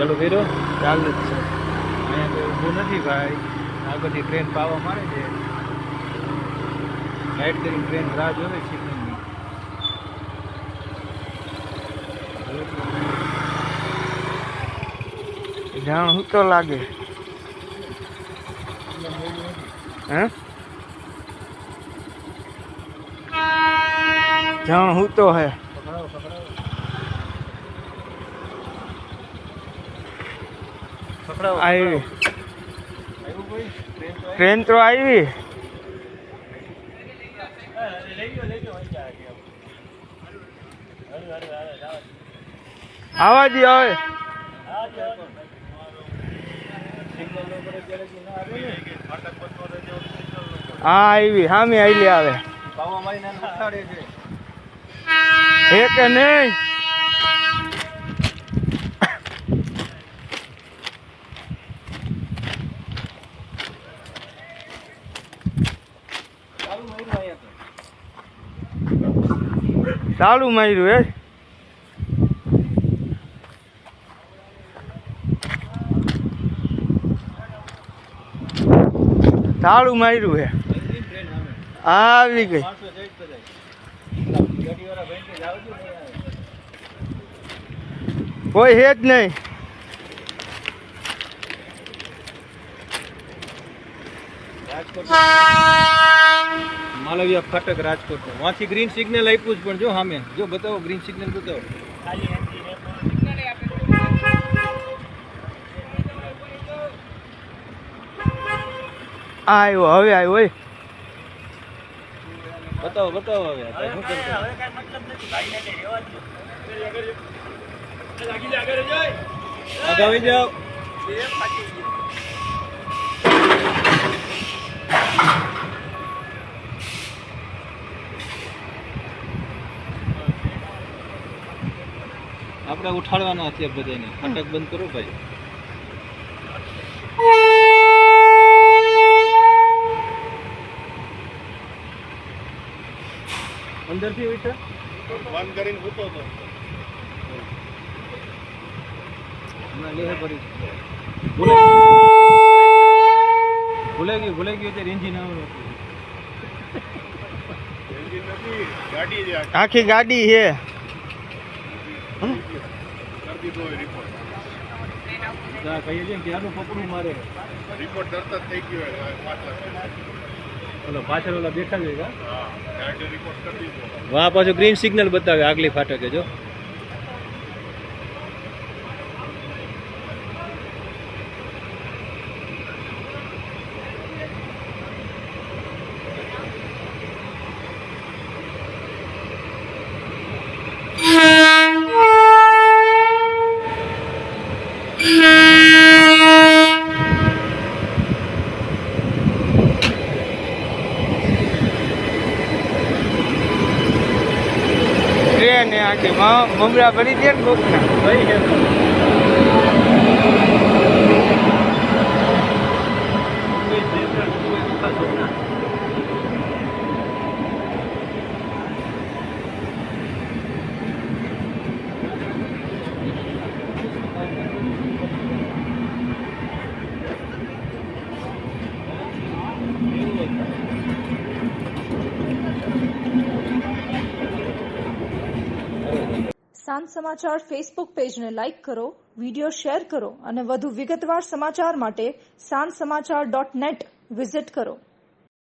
ચાલુ કર્યો ચાલુ જ છે. અહીંયા તો ઊભું નથી ભાઈ. આગળથી ટ્રેન પાવા મારે છે. લાઈટ કરીને ટ્રેન રાહ જોવે સિગ્નલની. જાણ હું તો લાગે હે જાણ હું તો હે આવી ટ્રેન તો આવી. આવા દી આવે હા આવી સામે આવેલી આવે હે કે નહીં. ચાલુ માર્યું હે ચાલુ માર્યું હે આવી ગઈ. કોઈ હે જ નહીં. માલવિયા ફાટક રાજકોટ. વાંથી ગ્રીન સિગ્નલ આપ્યું જ પણ જો સામે જો બતાવો ગ્રીન સિગ્નલ બતાવો. આવ્યો હવે આવ્યો હોય બતાવો બતાવો હવે અગાવી જાઓ. આપણે ઉઠાડવાના અત્યારે બધાને. ફાટક બંધ કરો ભાઈ. અંદરથી ઉઠે બંધ કરીને ઉઠો તો ભૂલાઈ ગયું ત્યારે એન્જિન આવવાનું. આખી ગાડી છે. કહીએ છીએ ત્યાંનું પકડું મારે રિપોર્ટ તરત જ થઈ ગયો. પાછળ ઓલા બેઠા છે. વાહ પાછું ગ્રીન સિગ્નલ બતાવે આગલી ફાટકે જો. ટ્રેન આખી મમરા ભરી દે ને કોકના ભાઈ છે સાંજ સમાચાર ફેસબુક પેજને લાઇક કરો, વિડીયો શેર કરો અને વધુ વિગતવાર સમાચાર માટે sanssamachar.net વિઝિટ કરો.